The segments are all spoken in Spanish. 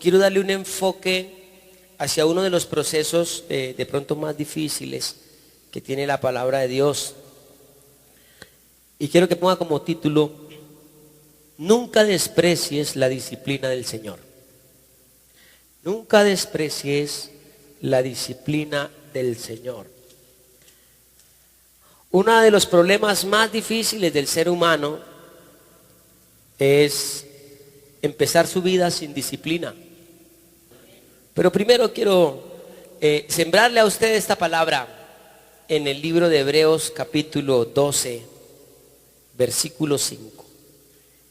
quiero darle un enfoque hacia uno de los procesos de pronto más difíciles que tiene la palabra de Dios. Y quiero que ponga como título: nunca desprecies la disciplina del Señor. Nunca desprecies la disciplina del Señor. Uno de los problemas más difíciles del ser humano es empezar su vida sin disciplina. Pero primero quiero sembrarle a usted esta palabra en el libro de Hebreos capítulo 12, versículo 5.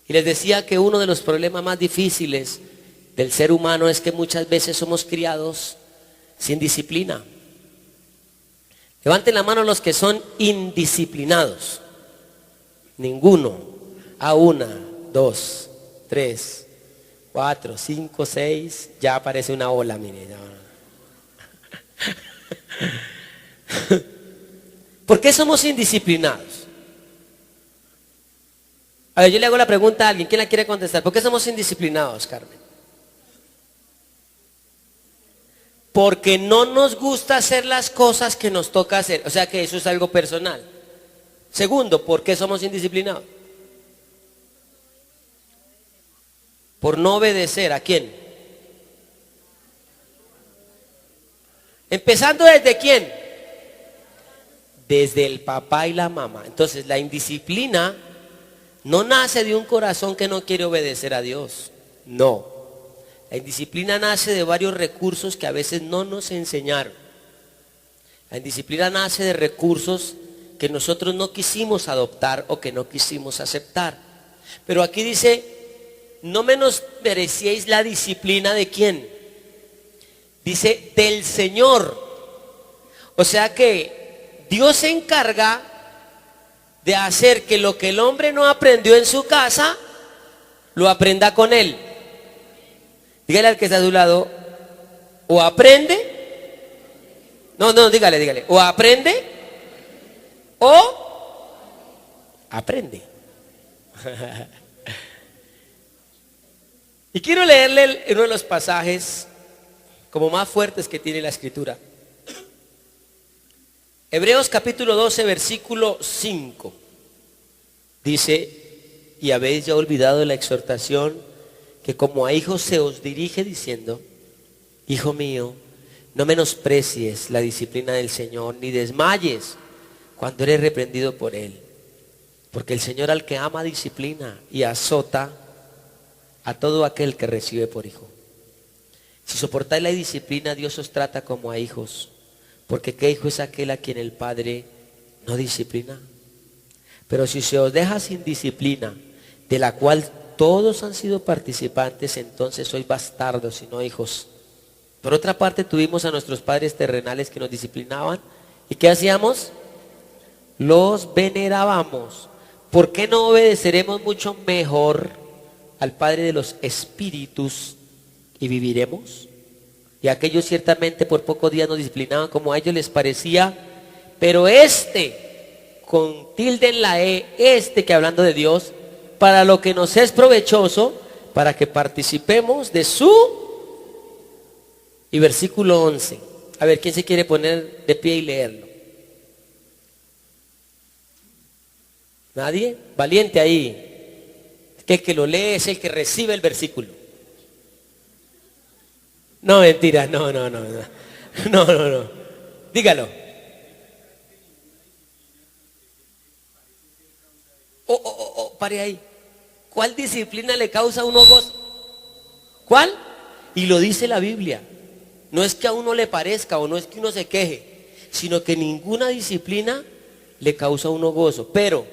Y les decía que uno de los problemas más difíciles del ser humano es que muchas veces somos criados sin disciplina. Levanten la mano los que son indisciplinados. Ninguno. A 1, 2, 3, 4, 5, 6. Ya aparece una ola, mire. ¿Por qué somos indisciplinados? A ver, yo le hago la pregunta a alguien. ¿Quién la quiere contestar? ¿Por qué somos indisciplinados, Carmen? Porque no nos gusta hacer las cosas que nos toca hacer. O sea que eso es algo personal. Segundo, ¿por qué somos indisciplinados? Por no obedecer. ¿A quién? Empezando ¿desde quién? Desde el papá y la mamá. Entonces la indisciplina no nace de un corazón que no quiere obedecer a Dios. No. La indisciplina nace de varios recursos que a veces no nos enseñaron. La indisciplina nace de recursos que nosotros no quisimos adoptar o que no quisimos aceptar. Pero aquí dice: no menospreciéis la disciplina ¿de quién? Dice del Señor. O sea que Dios se encarga de hacer que lo que el hombre no aprendió en su casa, lo aprenda con él. Dígale al que está a su lado: o aprende, dígale, o aprende, o aprende. Y quiero leerle uno de los pasajes como más fuertes que tiene la Escritura. Hebreos capítulo 12, versículo 5. Dice: y habéis ya olvidado la exhortación que como a hijos se os dirige, diciendo: hijo mío, no menosprecies la disciplina del Señor, ni desmayes cuando eres reprendido por Él. Porque el Señor al que ama disciplina y azota a todo aquel que recibe por hijo. Si soportáis la disciplina, Dios os trata como a hijos. Porque ¿qué hijo es aquel a quien el Padre no disciplina? Pero si se os deja sin disciplina, de la cual todos han sido participantes, entonces sois bastardos y no hijos. Por otra parte, tuvimos a nuestros padres terrenales que nos disciplinaban. ¿Y qué hacíamos? Los venerábamos. ¿Por qué no obedeceremos mucho mejor al Padre de los espíritus y viviremos? Y aquellos ciertamente por pocos días nos disciplinaban como a ellos les parecía, pero con tilde en la E, que hablando de Dios, para lo que nos es provechoso, para que participemos de su... Y versículo 11. A ver, ¿quién se quiere poner de pie y leerlo? ¿Nadie? Valiente ahí. Que el que lo lee es el que recibe el versículo. No, mentira, no. Dígalo. Pare ahí. ¿Cuál disciplina le causa a uno gozo? ¿Cuál? Y lo dice la Biblia. No es que a uno le parezca o no es que uno se queje, sino que ninguna disciplina le causa a uno gozo. Pero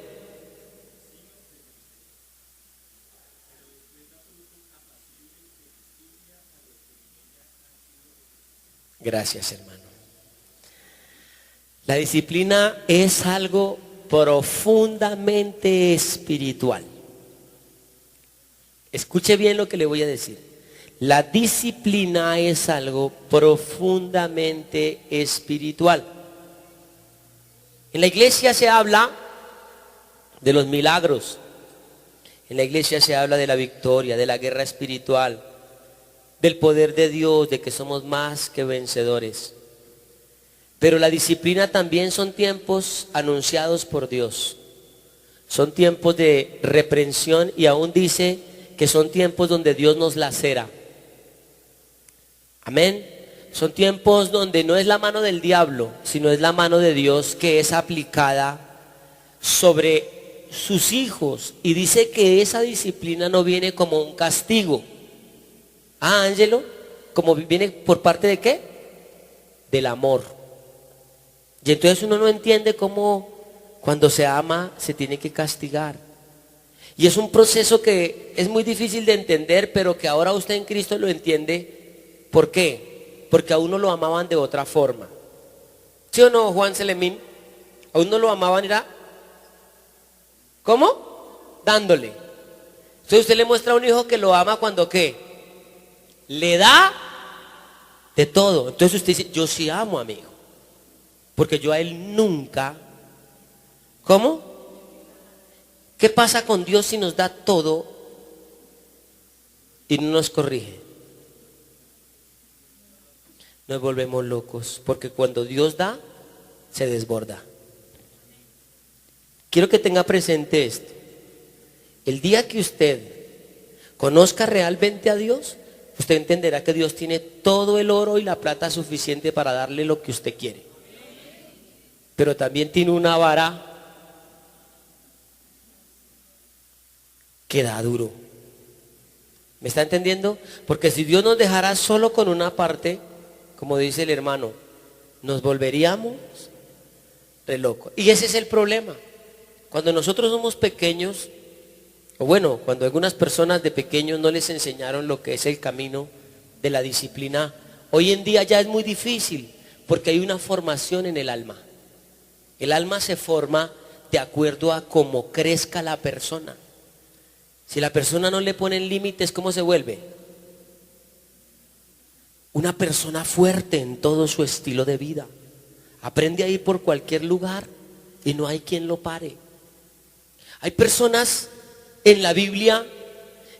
gracias, hermano. La disciplina es algo profundamente espiritual. Escuche bien lo que le voy a decir. La disciplina es algo profundamente espiritual. En la iglesia se habla de los milagros. En la iglesia se habla de la victoria, de la guerra espiritual. del poder de Dios, de que somos más que vencedores. Pero la disciplina también son tiempos anunciados por Dios. Son tiempos de reprensión y aún dice que son tiempos donde Dios nos lacera. Amén. Son tiempos donde no es la mano del diablo, sino es la mano de Dios que es aplicada sobre sus hijos. Y dice que esa disciplina no viene como un castigo. Ah, Ángelo, como viene por parte de ¿qué? Del amor. Y entonces uno no entiende cómo cuando se ama se tiene que castigar. Y es un proceso que es muy difícil de entender, pero que ahora usted en Cristo lo entiende. ¿Por qué? Porque a uno lo amaban de otra forma. ¿Sí o no, Juan Selemín? A uno lo amaban, era ¿cómo? Dándole. Entonces usted le muestra a un hijo que lo ama cuando ¿qué? Le da de todo. Entonces usted dice, yo sí amo a mi hijo, porque yo a él nunca. ¿Cómo? ¿Qué pasa con Dios si nos da todo y no nos corrige? Nos volvemos locos, porque cuando Dios da, se desborda. Quiero que tenga presente esto. El día que usted conozca realmente a Dios, usted entenderá que Dios tiene todo el oro y la plata suficiente para darle lo que usted quiere. Pero también tiene una vara que da duro. ¿Me está entendiendo? Porque si Dios nos dejara solo con una parte, como dice el hermano, nos volveríamos re locos. Y ese es el problema. Cuando nosotros somos pequeños, o bueno, cuando algunas personas de pequeños no les enseñaron lo que es el camino de la disciplina, hoy en día ya es muy difícil, porque hay una formación en el alma. El alma se forma de acuerdo a cómo crezca la persona. Si la persona no le ponen límites, ¿cómo se vuelve? Una persona fuerte en todo su estilo de vida. Aprende a ir por cualquier lugar y no hay quien lo pare. Hay personas en la Biblia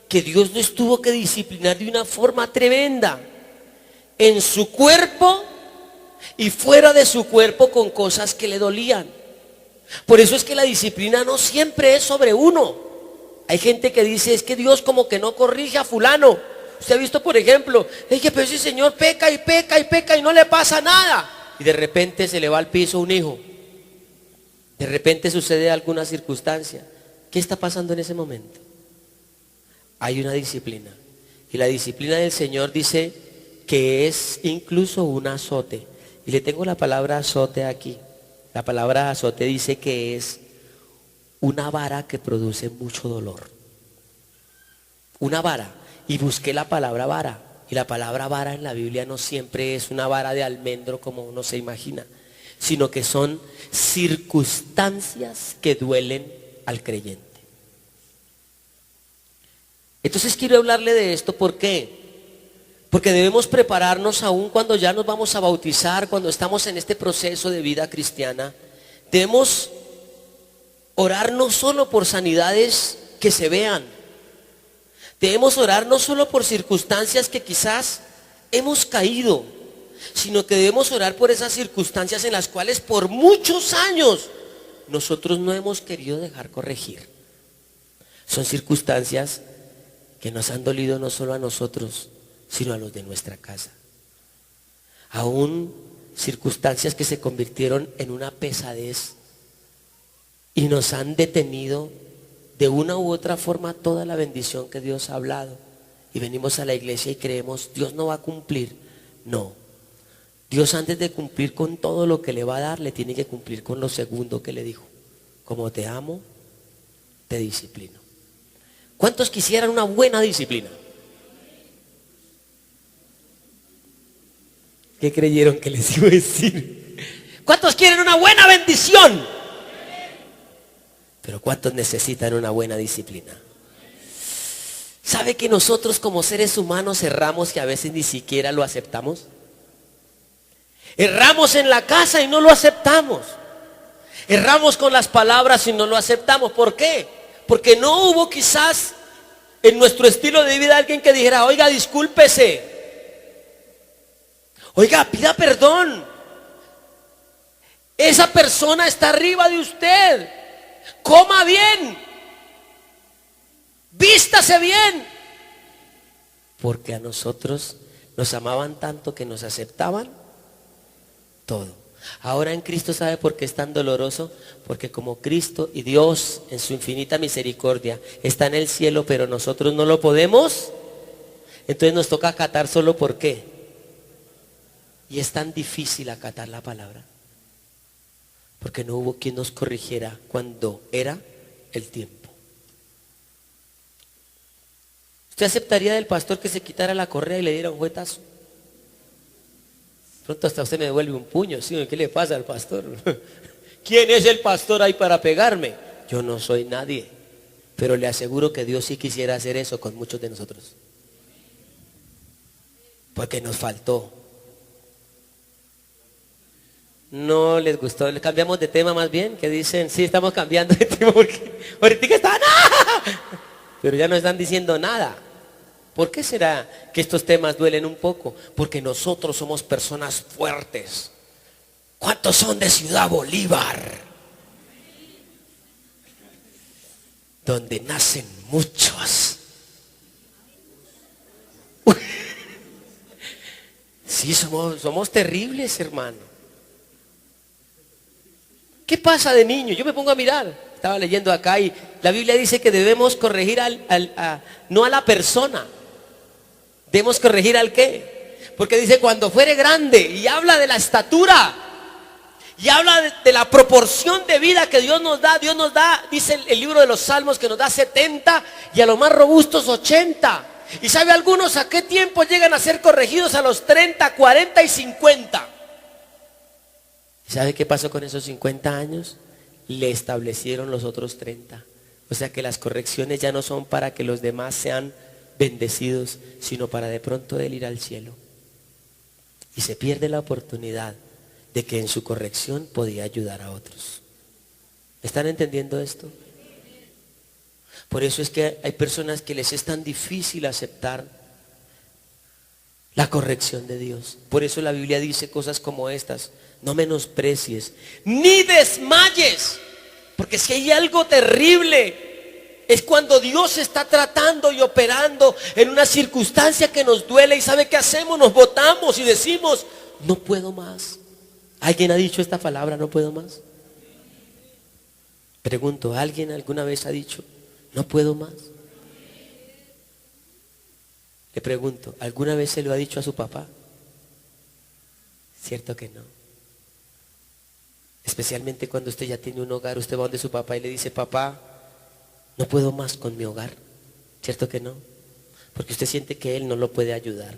que Dios les tuvo que disciplinar de una forma tremenda, en su cuerpo y fuera de su cuerpo, con cosas que le dolían. Por eso es que la disciplina no siempre es sobre uno. Hay gente que dice, es que Dios como que no corrige a fulano. Usted ha visto, por ejemplo, es que pero ese señor peca y peca y peca y no le pasa nada. Y de repente se le va al piso un hijo. De repente sucede alguna circunstancia. ¿Qué está pasando en ese momento? Hay una disciplina. Y la disciplina del Señor dice que es incluso un azote. Y le tengo la palabra azote aquí. La palabra azote dice que es una vara que produce mucho dolor. Una vara. Y busqué la palabra vara. Y la palabra vara en la Biblia no siempre es una vara de almendro como uno se imagina, sino que son circunstancias que duelen al creyente. Entonces quiero hablarle de esto. ¿Por qué? Porque debemos prepararnos aún cuando ya nos vamos a bautizar, cuando estamos en este proceso de vida cristiana. Debemos orar no solo por sanidades que se vean. Debemos orar no solo por circunstancias que quizás hemos caído, sino que debemos orar por esas circunstancias en las cuales por muchos años nosotros no hemos querido dejar corregir. Son circunstancias que nos han dolido no solo a nosotros, sino a los de nuestra casa. Aún circunstancias que se convirtieron en una pesadez y nos han detenido de una u otra forma toda la bendición que Dios ha hablado. Y venimos a la iglesia y creemos, Dios no va a cumplir. No. Dios, antes de cumplir con todo lo que le va a dar, le tiene que cumplir con lo segundo que le dijo. Como te amo, te disciplino. ¿Cuántos quisieran una buena disciplina? ¿Qué creyeron que les iba a decir? ¿Cuántos quieren una buena bendición? Pero ¿cuántos necesitan una buena disciplina? ¿Sabe que nosotros como seres humanos erramos y a veces ni siquiera lo aceptamos? Erramos en la casa y no lo aceptamos. Erramos con las palabras y no lo aceptamos. ¿Por qué? Porque no hubo quizás en nuestro estilo de vida alguien que dijera, oiga, discúlpese, oiga, pida perdón, esa persona está arriba de usted, coma bien, vístase bien, porque a nosotros nos amaban tanto que nos aceptaban todo. Ahora en Cristo, ¿sabe por qué es tan doloroso? Porque como Cristo y Dios en su infinita misericordia está en el cielo, pero nosotros no lo podemos, entonces nos toca acatar solo por qué. Y es tan difícil acatar la palabra, porque no hubo quien nos corrigiera cuando era el tiempo. ¿Usted aceptaría del pastor que se quitara la correa y le diera un juetazo? Pronto hasta usted me devuelve un puño, ¿sí? ¿Qué le pasa al pastor? ¿Quién es el pastor ahí para pegarme? Yo no soy nadie, pero le aseguro que Dios sí quisiera hacer eso con muchos de nosotros, porque nos faltó. No les gustó, le cambiamos de tema más bien, que dicen, sí, estamos cambiando de tema porque ahorita están, ¡ah! Pero ya no están diciendo nada. ¿Por qué será que estos temas duelen un poco? Porque nosotros somos personas fuertes. ¿Cuántos son de Ciudad Bolívar? Donde nacen muchos. Sí, somos terribles, hermano. ¿Qué pasa de niño? Yo me pongo a mirar. Estaba leyendo acá y la Biblia dice que debemos corregir no a la persona. Debemos corregir al qué. Porque dice cuando fuere grande, y habla de la estatura, y habla de la proporción de vida que Dios nos da. Dios nos da, dice el libro de los Salmos, que nos da 70 y a los más robustos 80. ¿Y sabe algunos a qué tiempo llegan a ser corregidos? A los 30, 40 y 50. ¿Y sabe qué pasó con esos 50 años? Le establecieron los otros 30. O sea que las correcciones ya no son para que los demás sean bendecidos, sino para de pronto él ir al cielo. Y se pierde la oportunidad de que en su corrección podía ayudar a otros. ¿Están entendiendo esto? Por eso es que hay personas que les es tan difícil aceptar la corrección de Dios. Por eso la Biblia dice cosas como estas: no menosprecies, ni desmayes, porque si hay algo terrible es cuando Dios está tratando y operando en una circunstancia que nos duele. ¿Y sabe qué hacemos? Nos botamos y decimos, no puedo más. ¿Alguien ha dicho esta palabra, no puedo más? Pregunto, ¿alguien alguna vez ha dicho, no puedo más? Le pregunto, ¿alguna vez se lo ha dicho a su papá? Cierto que no. Especialmente cuando usted ya tiene un hogar, usted va donde su papá y le dice, papá, no puedo más con mi hogar. ¿Cierto que no? Porque usted siente que él no lo puede ayudar.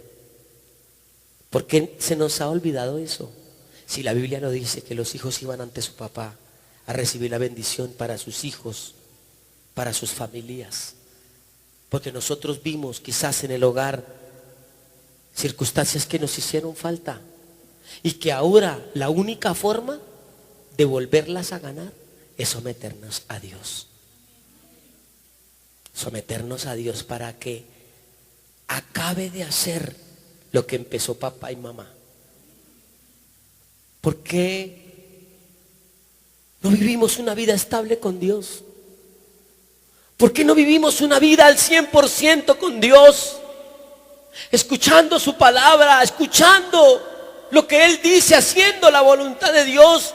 ¿Por qué se nos ha olvidado eso? Si la Biblia lo dice, que los hijos iban ante su papá a recibir la bendición para sus hijos, para sus familias. Porque nosotros vimos quizás en el hogar circunstancias que nos hicieron falta y que ahora la única forma de volverlas a ganar es someternos a Dios. Someternos a Dios para que acabe de hacer lo que empezó papá y mamá. ¿Por qué no vivimos una vida estable con Dios? ¿Por qué no vivimos una vida al 100% con Dios? Escuchando su palabra, escuchando lo que Él dice, haciendo la voluntad de Dios.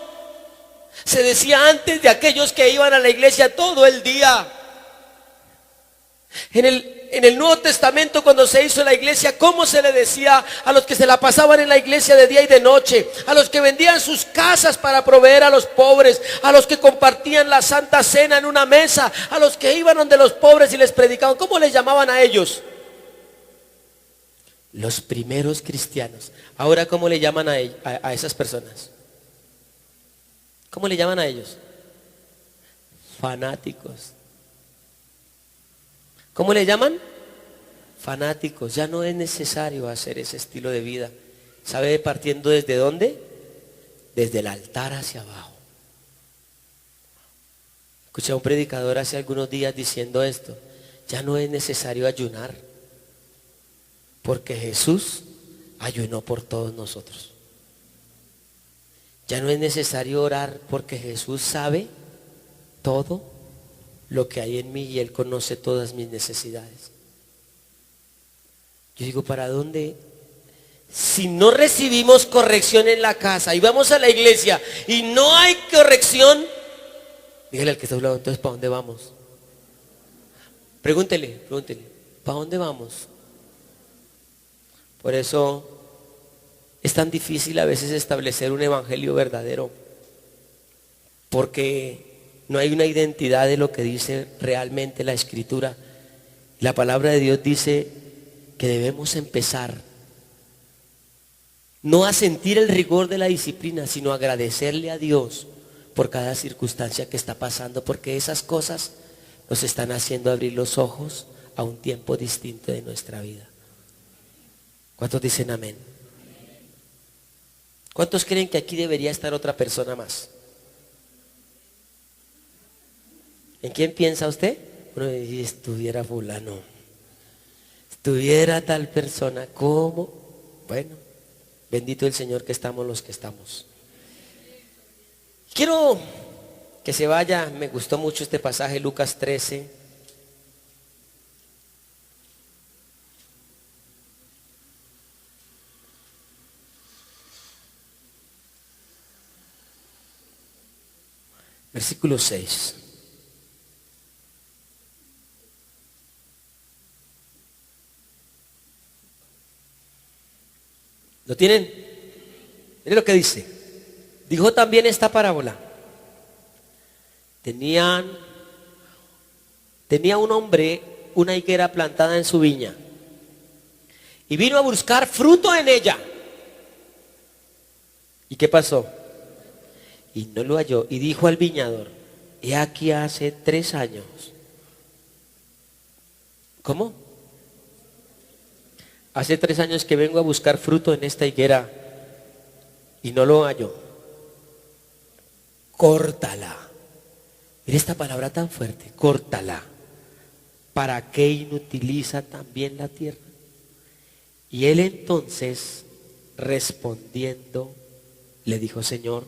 Se decía antes de aquellos que iban a la iglesia todo el día. En el Nuevo Testamento, cuando se hizo la iglesia, ¿cómo se le decía a los que se la pasaban en la iglesia de día y de noche? A los que vendían sus casas para proveer a los pobres, a los que compartían la Santa Cena en una mesa, a los que iban donde los pobres y les predicaban. ¿Cómo les llamaban a ellos? Los primeros cristianos. Ahora, ¿cómo le llaman a esas personas? ¿Cómo le llaman a ellos? Fanáticos. ¿Cómo le llaman? Fanáticos. Ya no es necesario hacer ese estilo de vida. ¿Sabe partiendo desde dónde? Desde el altar hacia abajo. Escuché a un predicador hace algunos días diciendo esto. ya no es necesario ayunar, porque Jesús ayunó por todos nosotros. Ya no es necesario orar, porque Jesús sabe todo lo que hay en mí y Él conoce todas mis necesidades. Yo digo, ¿para dónde? Si no recibimos corrección en la casa y vamos a la iglesia y no hay corrección, dígale al que está a un lado, entonces ¿para dónde vamos? Pregúntele, ¿para dónde vamos? Por eso es tan difícil a veces establecer un evangelio verdadero, porque no hay una identidad de lo que dice realmente la Escritura. La palabra de Dios dice que debemos empezar no a sentir el rigor de la disciplina, sino a agradecerle a Dios por cada circunstancia que está pasando, porque esas cosas nos están haciendo abrir los ojos a un tiempo distinto de nuestra vida. ¿Cuántos dicen amén? ¿Cuántos creen que aquí debería estar otra persona más? ¿En quién piensa usted? Bueno, si estuviera fulano, estuviera tal persona, ¿cómo? Bueno, bendito el Señor que estamos los que estamos. Quiero que se vaya, me gustó mucho este pasaje, Lucas 13. Versículo 6. ¿Lo tienen? Miren lo que dice. Dijo también esta parábola. Tenía un hombre una higuera plantada en su viña y vino a buscar fruto en ella. ¿Y qué pasó? Y no lo halló, y dijo al viñador: he aquí hace 3 años. ¿Cómo? Hace 3 años que vengo a buscar fruto en esta higuera y no lo hallo. Córtala. Mira esta palabra tan fuerte, córtala. ¿Para qué inutiliza también la tierra? Y él entonces, respondiendo, le dijo: Señor,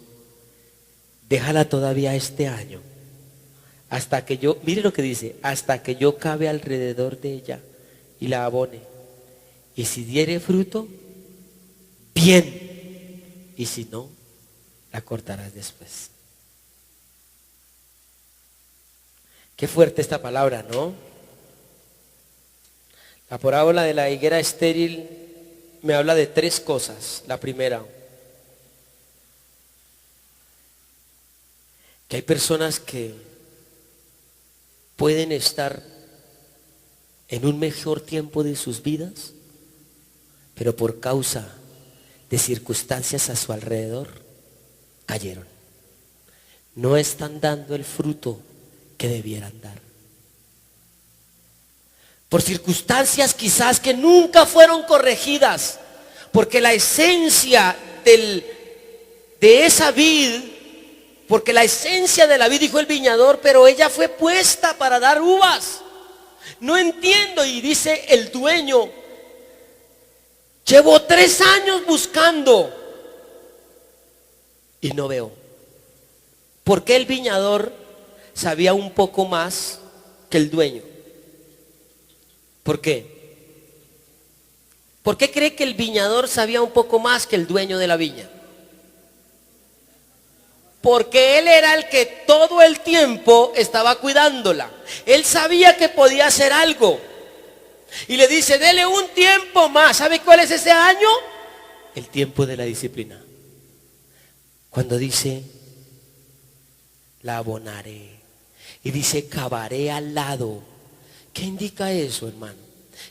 déjala todavía este año, hasta que yo, mire lo que dice, hasta que yo cabe alrededor de ella y la abone. Y si diere fruto, bien, y si no, la cortarás después. Qué fuerte esta palabra, ¿no? La parábola de la higuera estéril me habla de 3 cosas. La primera, que hay personas que pueden estar en un mejor tiempo de sus vidas, pero por causa de circunstancias a su alrededor, cayeron. No están dando el fruto que debieran dar. Por circunstancias quizás que nunca fueron corregidas, porque la esencia de esa vid, porque la esencia de la vid, dijo el viñador, pero ella fue puesta para dar uvas. No entiendo, y dice el dueño: llevo 3 años buscando y no veo. ¿Por qué el viñador sabía un poco más que el dueño? ¿Por qué? ¿Por qué cree que el viñador sabía un poco más que el dueño de la viña? Porque él era el que todo el tiempo estaba cuidándola. Él sabía que podía hacer algo. Y le dice: dele un tiempo más. ¿Sabe cuál es ese año? El tiempo de la disciplina. Cuando dice: la abonaré. Y dice: cavaré al lado. ¿Qué indica eso, hermano?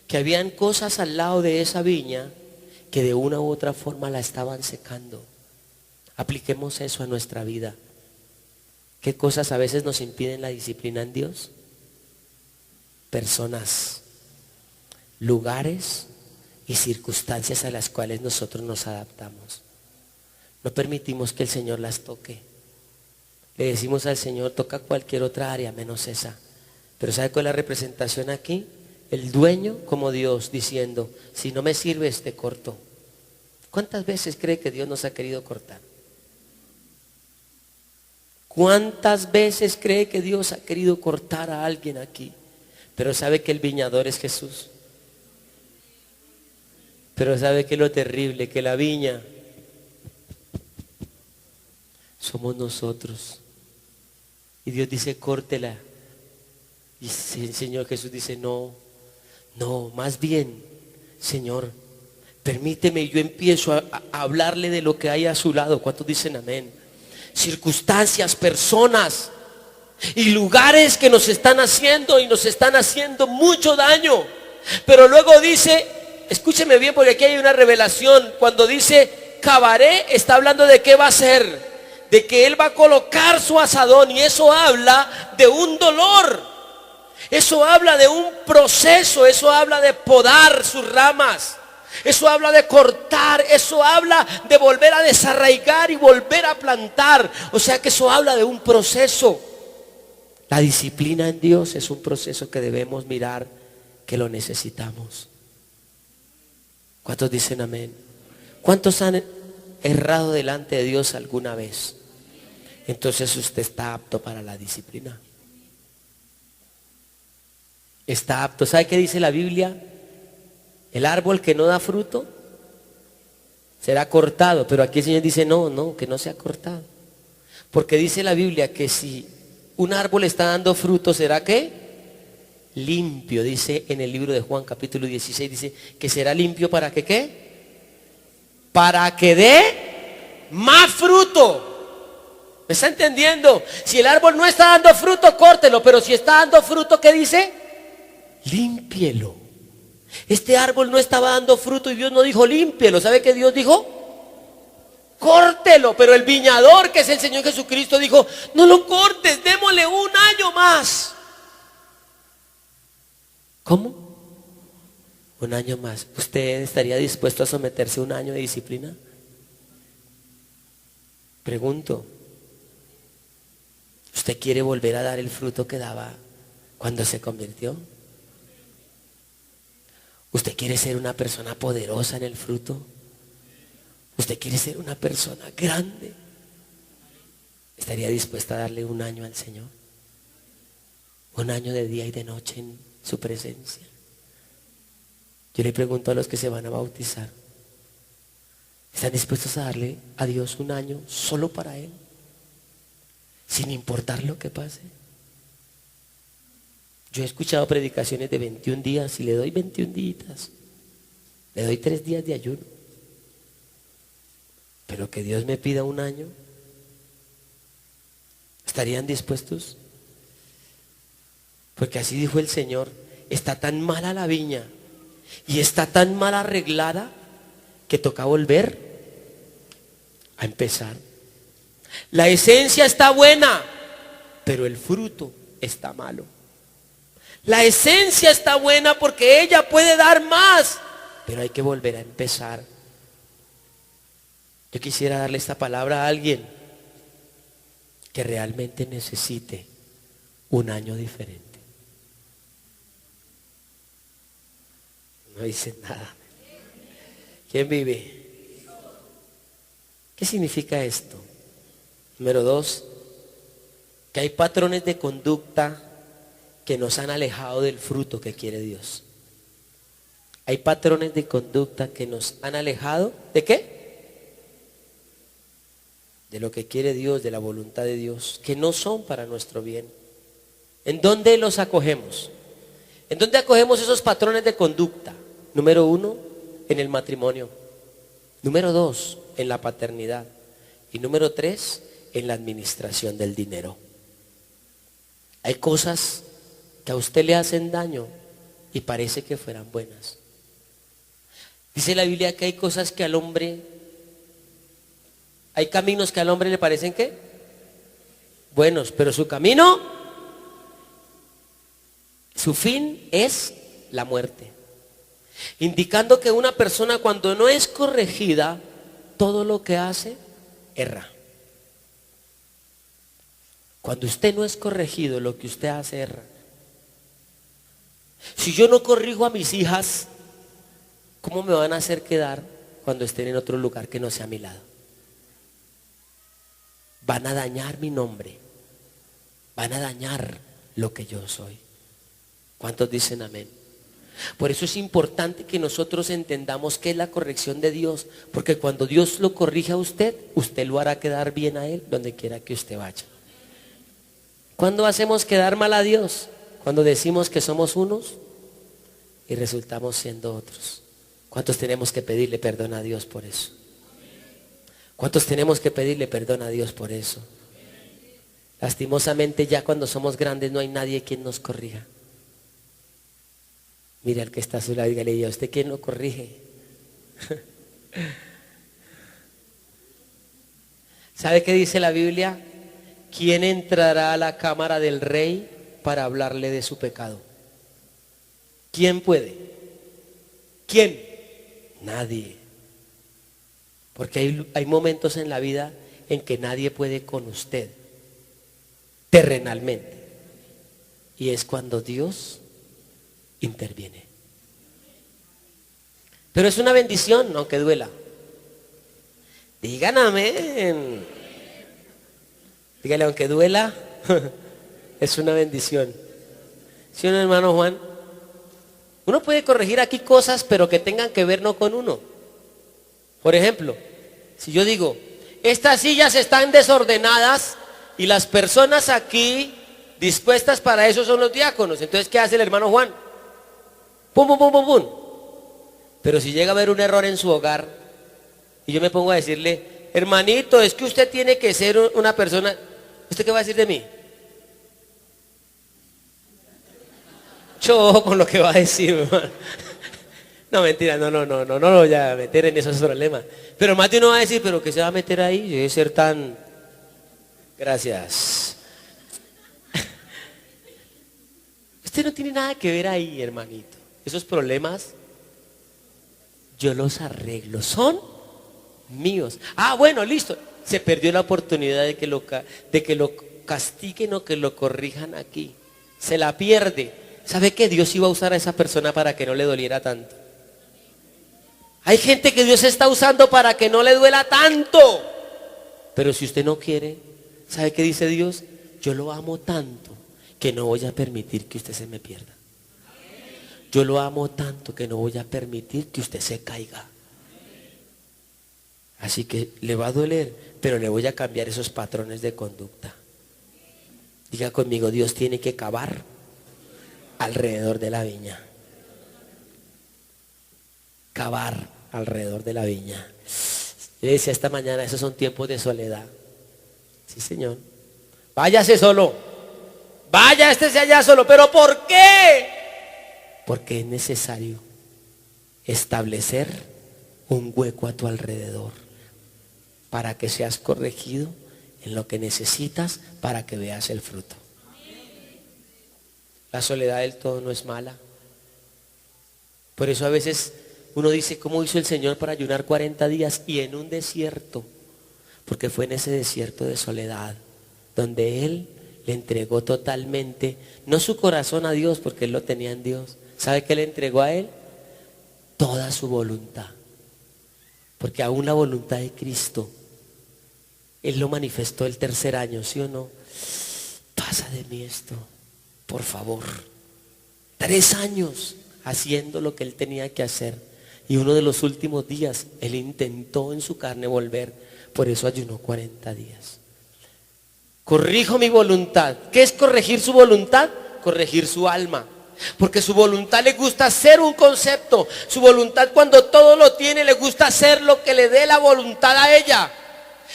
Que habían cosas al lado de esa viña que de una u otra forma la estaban secando. Apliquemos eso a nuestra vida. ¿Qué cosas a veces nos impiden la disciplina en Dios? Personas, lugares y circunstancias a las cuales nosotros nos adaptamos. No permitimos que el Señor las toque. Le decimos al Señor: toca cualquier otra área menos esa. Pero ¿sabe cuál es la representación aquí? El dueño como Dios diciendo, si no me sirves te corto. ¿Cuántas veces cree que Dios nos ha querido cortar? ¿Cuántas veces cree que Dios ha querido cortar a alguien aquí? Pero sabe que el viñador es Jesús. Pero sabe que lo terrible, que la viña somos nosotros. Y Dios dice, córtela. Y el Señor Jesús dice, no, más bien, Señor, permíteme, yo empiezo a hablarle de lo que hay a su lado. ¿Cuántos dicen amén? Circunstancias, personas y lugares que nos están haciendo y nos están haciendo mucho daño. Pero luego dice, escúcheme bien porque aquí hay una revelación. Cuando dice cavaré, está hablando de qué va a ser. De que Él va a colocar su asadón, y eso habla de un dolor. Eso habla de un proceso, eso habla de podar sus ramas. Eso habla de cortar, eso habla de volver a desarraigar y volver a plantar. O sea que eso habla de un proceso. La disciplina en Dios es un proceso que debemos mirar, que lo necesitamos. ¿Cuántos dicen amén? ¿Cuántos han errado delante de Dios alguna vez? Entonces usted está apto para la disciplina. Está apto. ¿Sabe qué dice la Biblia? El árbol que no da fruto será cortado. Pero aquí el Señor dice no, que no sea cortado. Porque dice la Biblia que si un árbol está dando fruto, ¿será qué? Limpio. Dice en el libro de Juan capítulo 16, dice que será limpio para que ¿qué? Para que dé más fruto. ¿Me está entendiendo? Si el árbol no está dando fruto, córtelo. Pero si está dando fruto, ¿qué dice? Límpielo. Este árbol no estaba dando fruto y Dios no dijo límpielo. ¿Sabe qué Dios dijo? Córtelo. Pero el viñador, que es el Señor Jesucristo, dijo, no lo cortes, démosle un año más. ¿Cómo? Un año más. ¿Usted estaría dispuesto a someterse a un año de disciplina? Pregunto. ¿Usted quiere volver a dar el fruto que daba cuando se convirtió? ¿Usted quiere ser una persona poderosa en el fruto? ¿Usted quiere ser una persona grande? ¿Estaría dispuesta a darle un año al Señor? Un año de día y de noche en su presencia. Yo le pregunto a los que se van a bautizar, ¿están dispuestos a darle a Dios un año solo para Él? Sin importar lo que pase. Yo he escuchado predicaciones de 21 días y le doy 21 días. Le doy 3 días de ayuno. Pero que Dios me pida un año, ¿estarían dispuestos? Porque así dijo el Señor, está tan mala la viña y está tan mal arreglada que toca volver a empezar. La esencia está buena, pero el fruto está malo. La esencia está buena porque ella puede dar más, pero hay que volver a empezar. Yo quisiera darle esta palabra a alguien que realmente necesite un año diferente. No dicen nada. ¿Quién vive? ¿Qué significa esto? Número 2, que hay patrones de conducta que nos han alejado del fruto que quiere Dios. Hay patrones de conducta que nos han alejado ¿de qué? De lo que quiere Dios, de la voluntad de Dios, que no son para nuestro bien. ¿En dónde los acogemos? ¿En dónde acogemos esos patrones de conducta? Número 1, en el matrimonio. Número 2, en la paternidad. Y número 3, en la administración del dinero. Hay cosas que a usted le hacen daño y parece que fueran buenas. Dice la Biblia que hay cosas que al hombre, hay caminos que al hombre le parecen ¿qué? Buenos, pero su camino, su fin es la muerte. Indicando que una persona cuando no es corregida, todo lo que hace, erra. Cuando usted no es corregido, lo que usted hace, erra. Si yo no corrijo a mis hijas, ¿cómo me van a hacer quedar cuando estén en otro lugar que no sea a mi lado? Van a dañar mi nombre, van a dañar lo que yo soy. ¿Cuántos dicen amén? Por eso es importante que nosotros entendamos qué es la corrección de Dios, porque cuando Dios lo corrige a usted, usted lo hará quedar bien a Él donde quiera que usted vaya. ¿Cuándo hacemos quedar mal a Dios? Cuando decimos que somos unos y resultamos siendo otros. ¿Cuántos tenemos que pedirle perdón a Dios por eso? ¿Cuántos tenemos que pedirle perdón a Dios por eso? Lastimosamente ya cuando somos grandes no hay nadie quien nos corrija. Mire al que está a su lado y dígale, ¿y a usted quién lo corrige? ¿Sabe qué dice la Biblia? ¿Quién entrará a la cámara del rey para hablarle de su pecado? ¿Quién puede? ¿Quién? Nadie. Porque hay momentos en la vida en que nadie puede con usted, terrenalmente. Y es cuando Dios interviene. Pero es una bendición, aunque duela. Digan amén. Dígale, aunque duela, es una bendición. ¿Sí o no, hermano Juan? Uno puede corregir aquí cosas, pero que tengan que ver no con uno. Por ejemplo, si yo digo, estas sillas están desordenadas y las personas aquí dispuestas para eso son los diáconos. Entonces, ¿qué hace el hermano Juan? Pum, pum, pum, pum, pum. Pero si llega a haber un error en su hogar y yo me pongo a decirle, hermanito, es que usted tiene que ser una persona, ¿usted qué va a decir de mí? Yo con lo que va a decir, hermano. No, mentira, no lo voy a meter en esos problemas. Pero más de uno va a decir, pero ¿qué se va a meter ahí? Debe ser tan... Gracias. Usted no tiene nada que ver ahí, hermanito. Esos problemas yo los arreglo, son míos. Ah, bueno, listo. Se perdió la oportunidad de que lo castiguen o que lo corrijan aquí. Se la pierde. ¿Sabe que Dios iba a usar a esa persona para que no le doliera tanto? Hay gente que Dios está usando para que no le duela tanto. Pero si usted no quiere, ¿sabe qué dice Dios? Yo lo amo tanto que no voy a permitir que usted se me pierda. Yo lo amo tanto que no voy a permitir que usted se caiga. Así que le va a doler, pero le voy a cambiar esos patrones de conducta. Diga conmigo, Dios tiene que cavar alrededor de la viña. Cavar alrededor de la viña. Yo decía esta mañana, esos son tiempos de soledad. Sí, Señor. Váyase solo. Vaya, estése allá solo. ¿Pero por qué? Porque es necesario establecer un hueco a tu alrededor para que seas corregido en lo que necesitas para que veas el fruto. La soledad del todo no es mala. Por eso a veces uno dice, ¿cómo hizo el Señor para ayunar 40 días? Y en un desierto, porque fue en ese desierto de soledad donde Él le entregó totalmente, no su corazón a Dios, porque Él lo tenía en Dios. ¿Sabe qué le entregó a Él? Toda su voluntad. Porque aún la voluntad de Cristo, Él lo manifestó el tercer año, ¿sí o no? Pasa de mí esto, por favor. 3 años haciendo lo que Él tenía que hacer. Y uno de los últimos días, Él intentó en su carne volver. Por eso ayunó 40 días. Corrijo mi voluntad. ¿Qué es corregir su voluntad? Corregir su alma. Porque su voluntad le gusta hacer un concepto. Su voluntad, cuando todo lo tiene, le gusta hacer lo que le dé la voluntad a ella.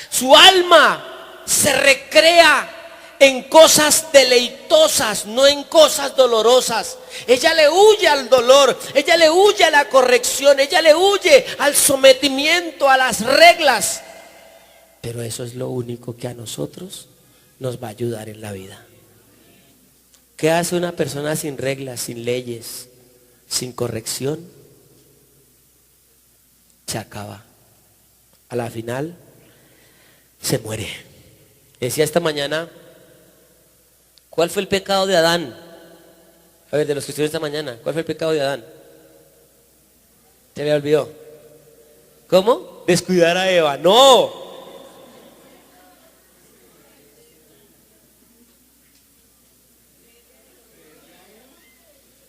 Su alma se recrea en cosas deleitosas, no en cosas dolorosas. Ella le huye al dolor, ella le huye a la corrección, ella le huye al sometimiento, a las reglas. Pero eso es lo único que a nosotros nos va a ayudar en la vida. ¿Qué hace una persona sin reglas, sin leyes, sin corrección? Se acaba. A la final se muere. Decía esta mañana, ¿cuál fue el pecado de Adán? A ver, de los que estuvieron esta mañana, ¿cuál fue el pecado de Adán? ¿Se le olvidó? ¿Cómo? Descuidar a Eva. No.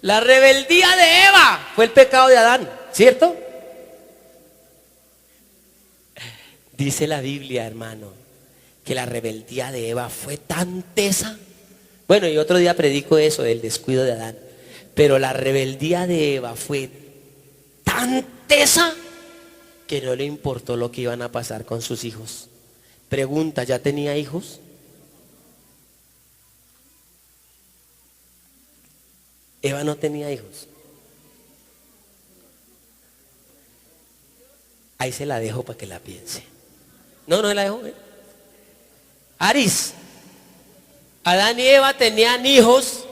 La rebeldía de Eva fue el pecado de Adán, ¿cierto? Dice la Biblia, hermano, que la rebeldía de Eva fue tan tesa. Bueno, y otro día predico eso del descuido de Adán. Pero la rebeldía de Eva fue tan tesa que no le importó lo que iban a pasar con sus hijos. Pregunta, ¿ya tenía hijos? Eva no tenía hijos. Ahí se la dejo para que la piense. No la dejo. Aris, Adán y Eva tenían hijos,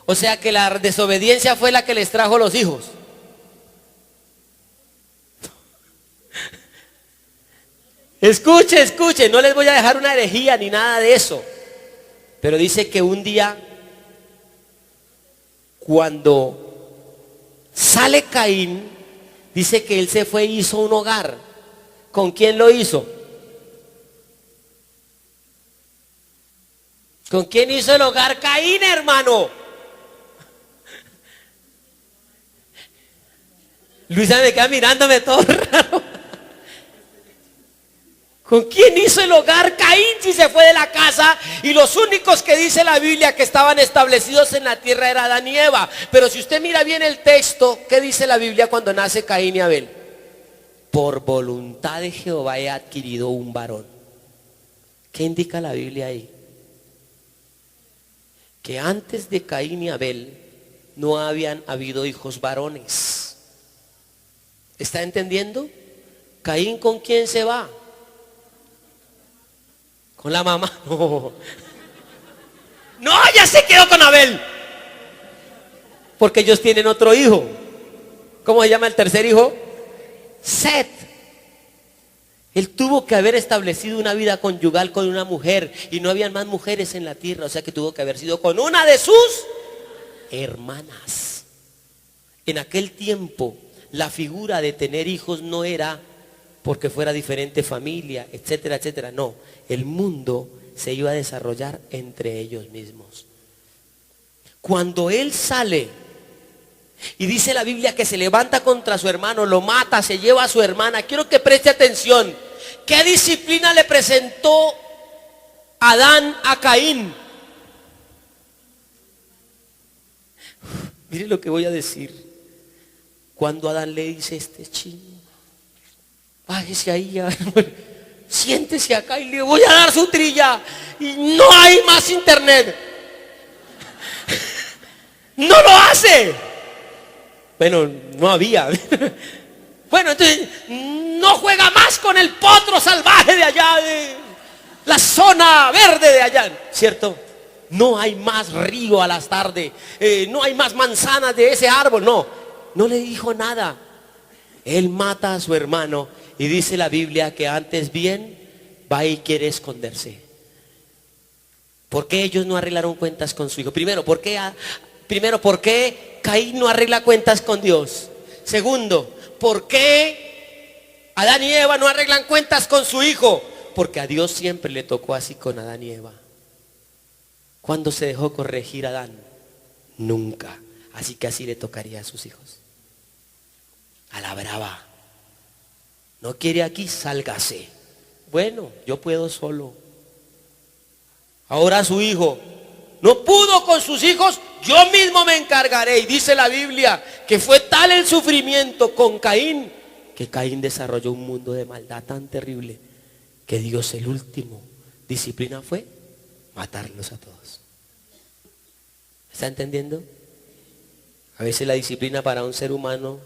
o sea que la desobediencia fue la que les trajo los hijos. Escuche, no les voy a dejar una herejía ni nada de eso. Pero dice que un día, cuando sale Caín, dice que él se fue e hizo un hogar. ¿Con quién lo hizo? ¿Con quién hizo el hogar Caín, hermano? Luisa me queda mirándome todo raro. ¿Con quién hizo el hogar Caín si se fue de la casa? Y los únicos que dice la Biblia que estaban establecidos en la tierra era Adán y Eva. Pero si usted mira bien el texto, ¿qué dice la Biblia cuando nace Caín y Abel? Por voluntad de Jehová he adquirido un varón. ¿Qué indica la Biblia ahí? Que antes de Caín y Abel no habían habido hijos varones. ¿Está entendiendo? ¿Caín con quién se va? ¿Con la mamá? No, ya se quedó con Abel. Porque ellos tienen otro hijo. ¿Cómo se llama el tercer hijo? Set. Él tuvo que haber establecido una vida conyugal con una mujer y no habían más mujeres en la tierra, o sea que tuvo que haber sido con una de sus hermanas. En aquel tiempo la figura de tener hijos no era porque fuera diferente familia, etcétera, etcétera. No, el mundo se iba a desarrollar entre ellos mismos. Cuando él sale y dice la Biblia que se levanta contra su hermano, lo mata, se lleva a su hermana, quiero que preste atención. ¿Qué disciplina le presentó Adán a Caín? Mire lo que voy a decir. Cuando Adán le dice chino, bájese ahí, siéntese acá y le voy a dar su trilla. Y no hay más internet. No lo hace. Bueno, no había. Bueno, entonces no juega más con el potro salvaje de allá, de la zona verde de allá, ¿cierto? No hay más río a las tardes, no hay más manzanas de ese árbol, no le dijo nada. Él mata a su hermano y dice la Biblia que antes bien va y quiere esconderse. ¿Por qué ellos no arreglaron cuentas con su hijo? Primero, ¿por qué Caín no arregla cuentas con Dios? Segundo, ¿por qué Adán y Eva no arreglan cuentas con su hijo? Porque a Dios siempre le tocó así con Adán y Eva. ¿Cuándo se dejó corregir a Adán? Nunca. Así que así le tocaría a sus hijos. A la brava. ¿No quiere aquí? Sálgase. Bueno, yo puedo solo. Ahora su hijo no pudo con sus hijos, yo mismo me encargaré. Y dice la Biblia que fue tal el sufrimiento con Caín, que Caín desarrolló un mundo de maldad tan terrible, que Dios el último disciplina fue matarlos a todos. ¿Está entendiendo? A veces la disciplina para un ser humano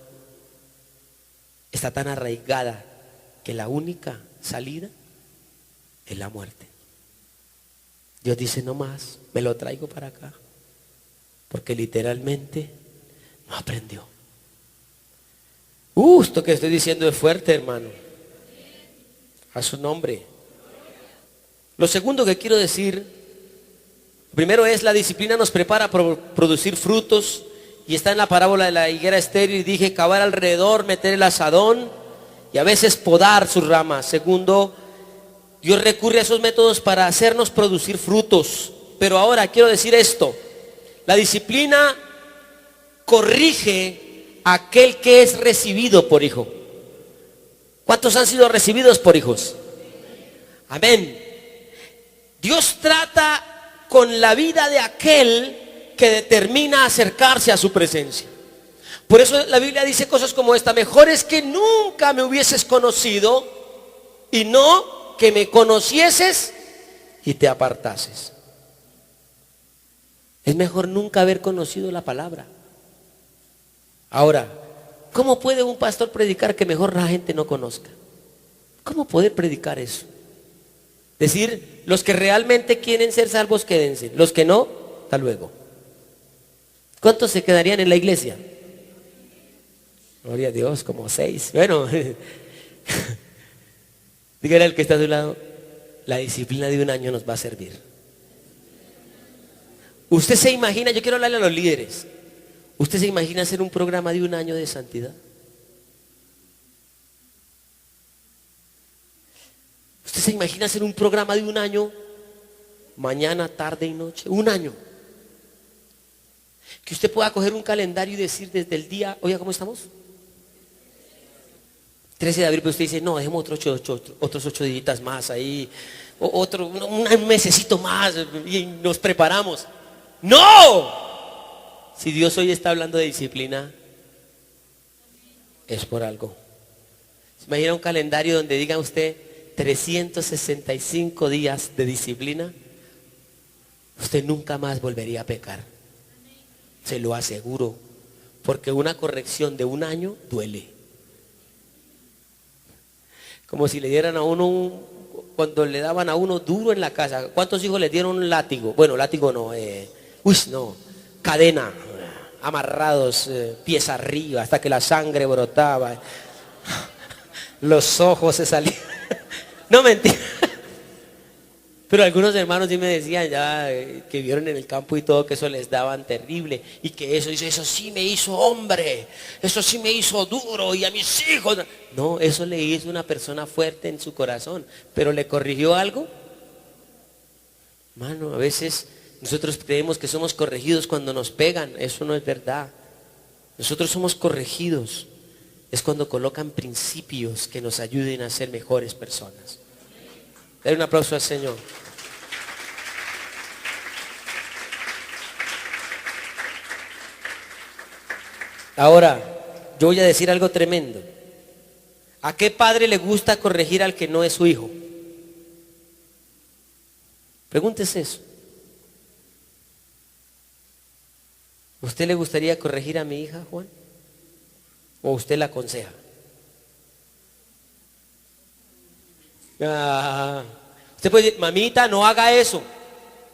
está tan arraigada que la única salida es la muerte. Dios dice: no más, me lo traigo para acá, porque literalmente no aprendió. Esto que estoy diciendo es fuerte, hermano. A su nombre. Lo segundo que quiero decir Primero es, la disciplina nos prepara para producir frutos, y está en la parábola de la higuera estéril, y dije, cavar alrededor, meter el azadón y a veces podar sus ramas. Segundo, Dios recurre a esos métodos para hacernos producir frutos. Pero ahora quiero decir esto: la disciplina corrige a aquel que es recibido por hijo. ¿Cuántos han sido recibidos por hijos? Amén. Dios trata con la vida de aquel que determina acercarse a su presencia. Por eso la Biblia dice cosas como esta: mejor es que nunca me hubieses conocido, y no que me conocieses y te apartases. Es mejor nunca haber conocido la palabra. Ahora, ¿cómo puede un pastor predicar que mejor la gente no conozca? ¿Cómo poder predicar eso? Decir, los que realmente quieren ser salvos, quédense. Los que no, hasta luego. ¿Cuántos se quedarían en la iglesia? Gloria a Dios, como 6. Bueno, dígale al que está a su lado, la disciplina de un año nos va a servir. Usted se imagina, yo quiero hablarle a los líderes, ¿usted se imagina hacer un programa de un año de santidad? ¿Usted se imagina hacer un programa de un año, mañana, tarde y noche? Un año. Que usted pueda coger un calendario y decir desde el día, oiga, ¿cómo estamos? 13 de abril, pero usted dice, no, dejemos otros 8 días más ahí, un mesecito más, y nos preparamos. ¡No! Si Dios hoy está hablando de disciplina, es por algo. ¿Se imagina un calendario donde diga usted 365 días de disciplina? Usted nunca más volvería a pecar. Se lo aseguro. Porque una corrección de un año duele. Como si le dieran a uno cuando le daban a uno duro en la casa. ¿Cuántos hijos le dieron un látigo? Bueno, látigo no. Cadena. Amarrados, pies arriba, hasta que la sangre brotaba. Los ojos se salían. No, mentira. Pero algunos hermanos sí me decían ya que vieron en el campo y todo, que eso les daban terrible, y que eso sí me hizo hombre, eso sí me hizo duro, y a mis hijos. No, eso le hizo una persona fuerte en su corazón, pero ¿le corrigió algo? Mano, a veces nosotros creemos que somos corregidos cuando nos pegan. Eso no es verdad. Nosotros somos corregidos es cuando colocan principios que nos ayuden a ser mejores personas. Dale un aplauso al Señor. Ahora, yo voy a decir algo tremendo. ¿A qué padre le gusta corregir al que no es su hijo? Pregúntese eso. ¿Usted le gustaría corregir a mi hija, Juan? ¿O usted la aconseja? Usted puede decir, mamita, no haga eso.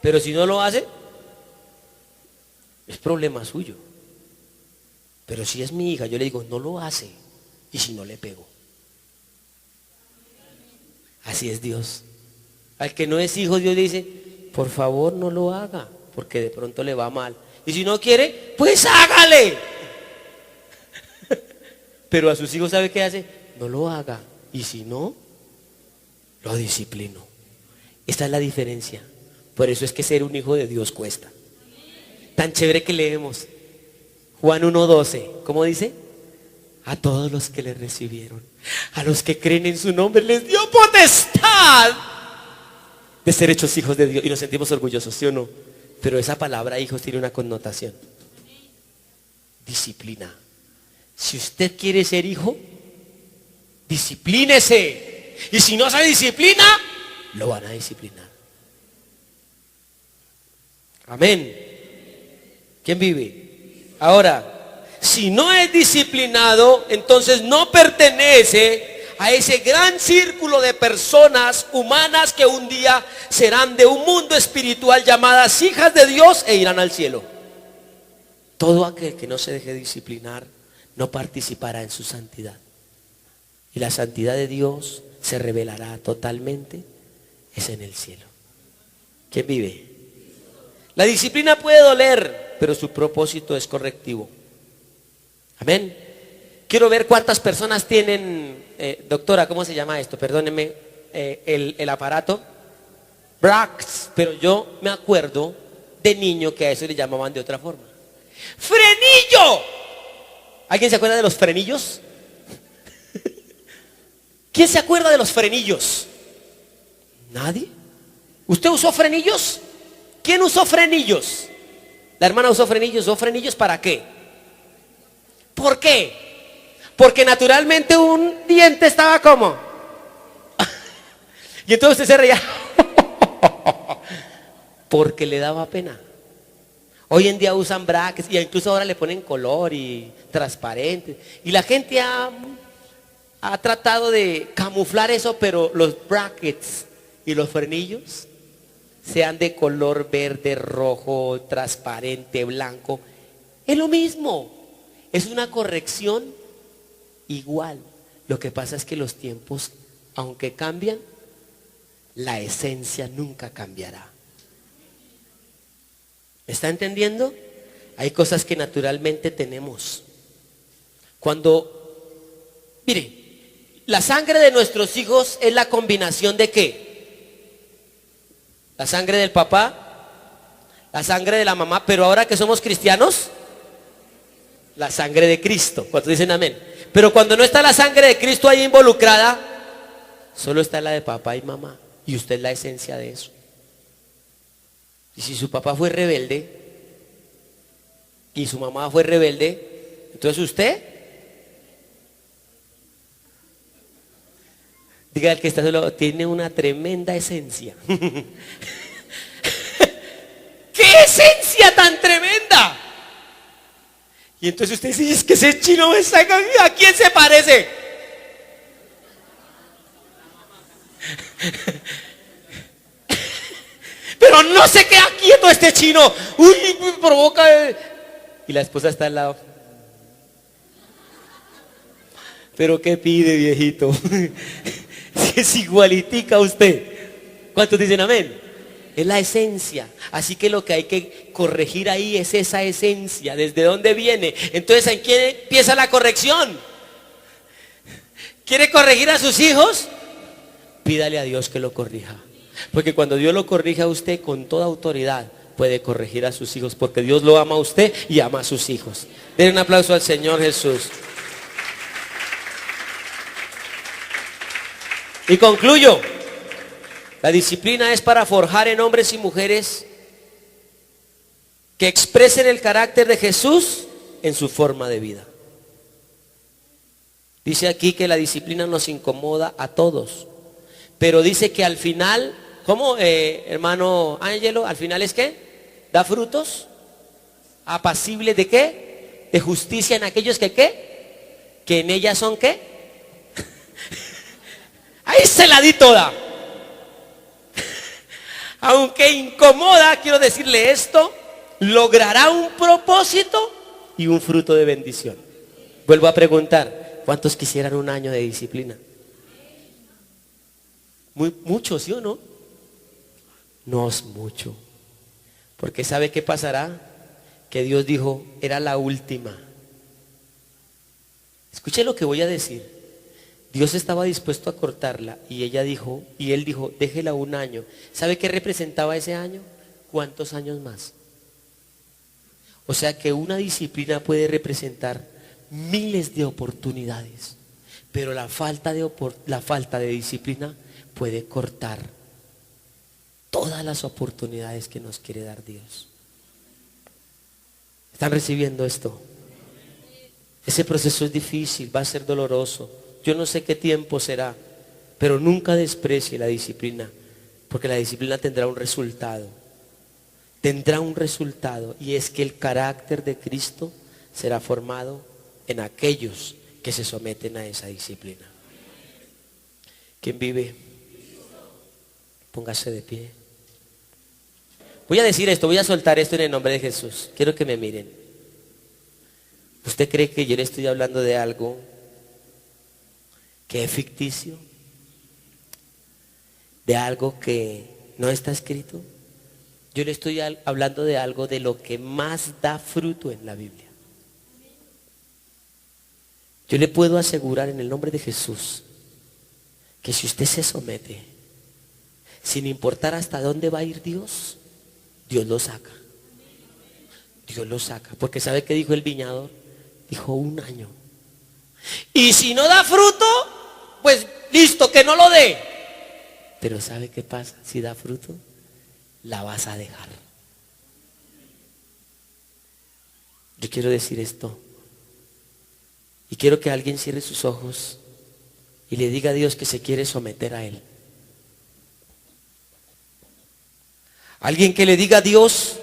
Pero si no lo hace, es problema suyo. Pero si es mi hija, yo le digo, no lo hace. Y si no, le pego. Así es Dios. Al que no es hijo, Dios le dice, por favor no lo haga, porque de pronto le va mal. Y si no quiere, pues hágale. Pero a sus hijos, ¿sabe qué hace? No lo haga. Y si no, lo disciplino. Esta es la diferencia. Por eso es que ser un hijo de Dios cuesta. Tan chévere que leemos Juan 1:12. ¿Cómo dice? A todos los que le recibieron, a los que creen en su nombre, les dio potestad de ser hechos hijos de Dios. Y nos sentimos orgullosos, ¿sí o no? Pero esa palabra hijos tiene una connotación. Disciplina. Si usted quiere ser hijo, disciplínese. Y si no se disciplina, lo van a disciplinar. Amén. ¿Quién vive? Ahora, si no es disciplinado, entonces no pertenece a ese gran círculo de personas humanas que un día serán de un mundo espiritual llamadas hijas de Dios e irán al cielo. Todo aquel que no se deje disciplinar no participará en su santidad. Y la santidad de Dios se revelará totalmente es en el cielo. ¿Quién vive? La disciplina puede doler, pero su propósito es correctivo. Amén. Quiero ver cuántas personas tienen, doctora, ¿cómo se llama esto? Perdóneme, el aparato. Brax, pero yo me acuerdo de niño que a eso le llamaban de otra forma. ¡Frenillo! ¿Alguien se acuerda de los frenillos? ¿Quién se acuerda de los frenillos? ¿Nadie? ¿Usted usó frenillos? ¿Quién usó frenillos? La hermana usó frenillos. ¿Usó frenillos para qué? ¿Por qué? Porque naturalmente un diente estaba como. Y entonces usted se reía. Porque le daba pena. Hoy en día usan brackets y incluso ahora le ponen color y transparente. Y la gente ha tratado de camuflar eso, pero los brackets y los frenillos sean de color verde, rojo, transparente, blanco, es lo mismo. Es una corrección igual. Lo que pasa es que los tiempos, aunque cambian, la esencia nunca cambiará. ¿Me está entendiendo? Hay cosas que naturalmente tenemos. Mire, la sangre de nuestros hijos es la combinación de ¿qué? La sangre del papá, la sangre de la mamá, pero ahora que somos cristianos, la sangre de Cristo. ¿Cuántos dicen amén? Pero cuando no está la sangre de Cristo ahí involucrada, solo está la de papá y mamá. Y usted es la esencia de eso. Y si su papá fue rebelde y su mamá fue rebelde, entonces usted, diga al que está solo, tiene una tremenda esencia. ¡Qué esencia tan tremenda! Y entonces usted dice, es que ese chino ¿a quién se parece? Pero no se queda quieto este chino. Uy, me provoca. Y la esposa está al lado. Pero ¿qué pide, viejito? Si es igualitica a usted. ¿Cuántos dicen amén? Es la esencia. Así que lo que hay que corregir ahí es esa esencia. ¿Desde dónde viene? Entonces, ¿en quién empieza la corrección? ¿Quiere corregir a sus hijos? Pídale a Dios que lo corrija. Porque cuando Dios lo corrige a usted con toda autoridad, puede corregir a sus hijos, porque Dios lo ama a usted y ama a sus hijos. Den un aplauso al Señor Jesús. Y concluyo. La disciplina es para forjar en hombres y mujeres que expresen el carácter de Jesús en su forma de vida. Dice aquí que la disciplina nos incomoda a todos, pero dice que al final, ¿cómo, hermano Ángelo? ¿Al final es qué? ¿Da frutos? ¿Apacible de qué? ¿De justicia en aquellos que qué? ¿Que en ellas son qué? Ahí se la di toda. Aunque incomoda, quiero decirle esto, logrará un propósito y un fruto de bendición. Vuelvo a preguntar, ¿cuántos quisieran un año de disciplina? Mucho, ¿sí o no? No es mucho. Porque ¿sabe qué pasará? Que Dios dijo, era la última. Escuche lo que voy a decir. Dios estaba dispuesto a cortarla y él dijo, déjela un año. ¿Sabe qué representaba ese año? ¿Cuántos años más? O sea que una disciplina puede representar miles de oportunidades, pero la falta de disciplina puede cortar todas las oportunidades que nos quiere dar Dios. ¿Están recibiendo esto? Ese proceso es difícil, va a ser doloroso. Yo no sé qué tiempo será, pero nunca desprecie la disciplina, porque la disciplina tendrá un resultado. Tendrá un resultado, y es que el carácter de Cristo será formado en aquellos que se someten a esa disciplina. ¿Quién vive? Póngase de pie. Voy a decir esto, voy a soltar esto en el nombre de Jesús. Quiero que me miren. ¿Usted cree que yo le estoy hablando de algo que es Yo le estoy hablando de algo de lo que más da fruto en la Biblia. Yo le puedo asegurar en el nombre de Jesús que si usted se somete, sin importar hasta dónde va a ir Dios, Dios lo saca. Dios lo saca. Porque ¿sabe qué dijo el viñador? Dijo 1 año. Y si no da fruto, pues listo, que no lo dé. Pero ¿sabe qué pasa? Si da fruto, la vas a dejar. Yo quiero decir esto. Y quiero que alguien cierre sus ojos y le diga a Dios que se quiere someter a Él. Alguien que le diga a Dios: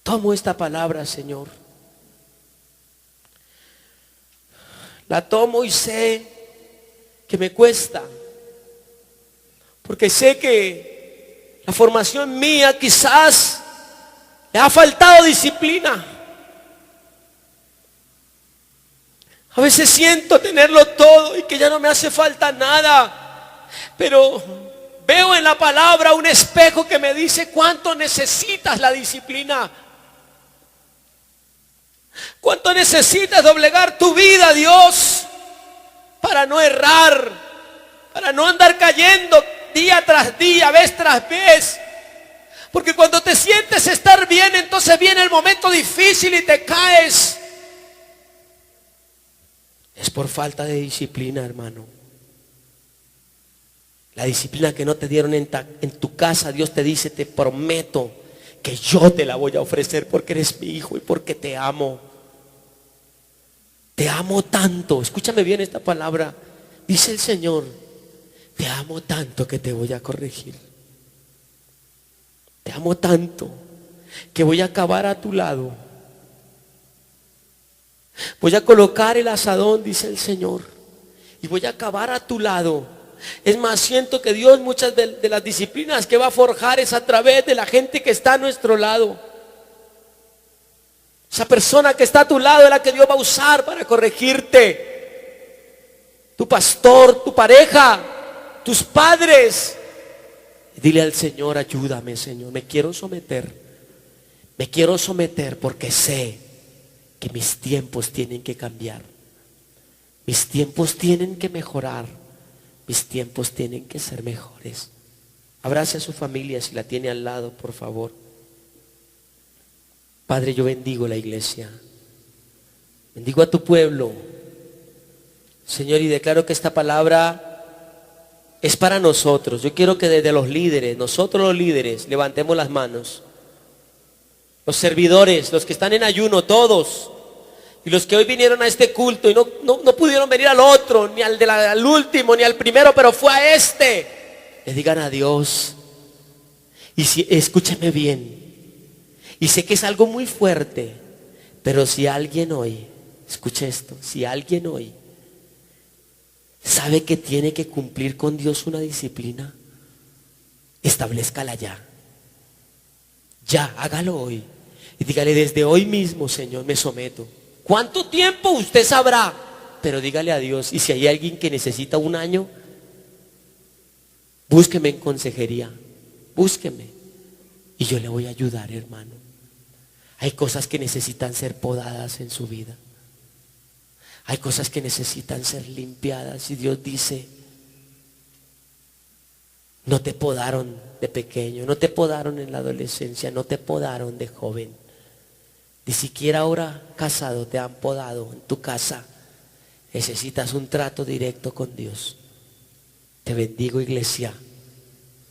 tomo esta palabra, Señor. La tomo y sé que me cuesta. Porque sé que la formación mía quizás le ha faltado disciplina. A veces siento tenerlo todo y que ya no me hace falta nada. Pero veo en la palabra un espejo que me dice cuánto necesitas la disciplina. Cuánto necesitas doblegar tu vida a Dios para no errar, para no andar cayendo día tras día, vez tras vez. Porque cuando te sientes estar bien, entonces viene el momento difícil y te caes. Es por falta de disciplina, hermano. La disciplina que no te dieron en tu casa, Dios te dice: te prometo que yo te la voy a ofrecer porque eres mi hijo y porque te amo. Te amo tanto. Escúchame bien esta palabra. Dice el Señor: te amo tanto que te voy a corregir. Te amo tanto que voy a acabar a tu lado. Voy a colocar el asadón, dice el Señor, y voy a acabar a tu lado. Es más, siento que Dios muchas de las disciplinas que va a forjar es a través de la gente que está a nuestro lado. Esa persona que está a tu lado es la que Dios va a usar para corregirte. Tu pastor, tu pareja, tus padres. Dile al Señor: ayúdame, Señor, me quiero someter. Me quiero someter porque sé que mis tiempos tienen que cambiar. Mis tiempos tienen que mejorar. Mis tiempos tienen que ser mejores. Abrace a su familia si la tiene al lado, por favor. Padre, yo bendigo la iglesia. Bendigo a tu pueblo, Señor, y declaro que esta palabra es para nosotros. Yo quiero que desde los líderes, nosotros los líderes, levantemos las manos. Los servidores, los que están en ayuno, todos. Y los que hoy vinieron a este culto y no pudieron venir al otro, ni al último, ni al primero, pero fue a este. Le digan a Dios. Y si, escúcheme bien. Y sé que es algo muy fuerte, pero si alguien hoy, escuche esto, si alguien hoy sabe que tiene que cumplir con Dios una disciplina, establezcala ya. Ya, hágalo hoy. Y dígale: desde hoy mismo, Señor, me someto. ¿Cuánto tiempo? Usted sabrá. Pero dígale a Dios. Y si hay alguien que necesita 1 año, búsqueme en consejería. Búsqueme. Y yo le voy a ayudar, hermano. Hay cosas que necesitan ser podadas en su vida. Hay cosas que necesitan ser limpiadas. Y Dios dice: no te podaron de pequeño, no te podaron en la adolescencia, no te podaron de joven. Ni siquiera ahora casado te han podado en tu casa. Necesitas un trato directo con Dios. Te bendigo, iglesia.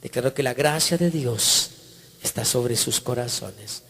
Declaro que la gracia de Dios está sobre sus corazones.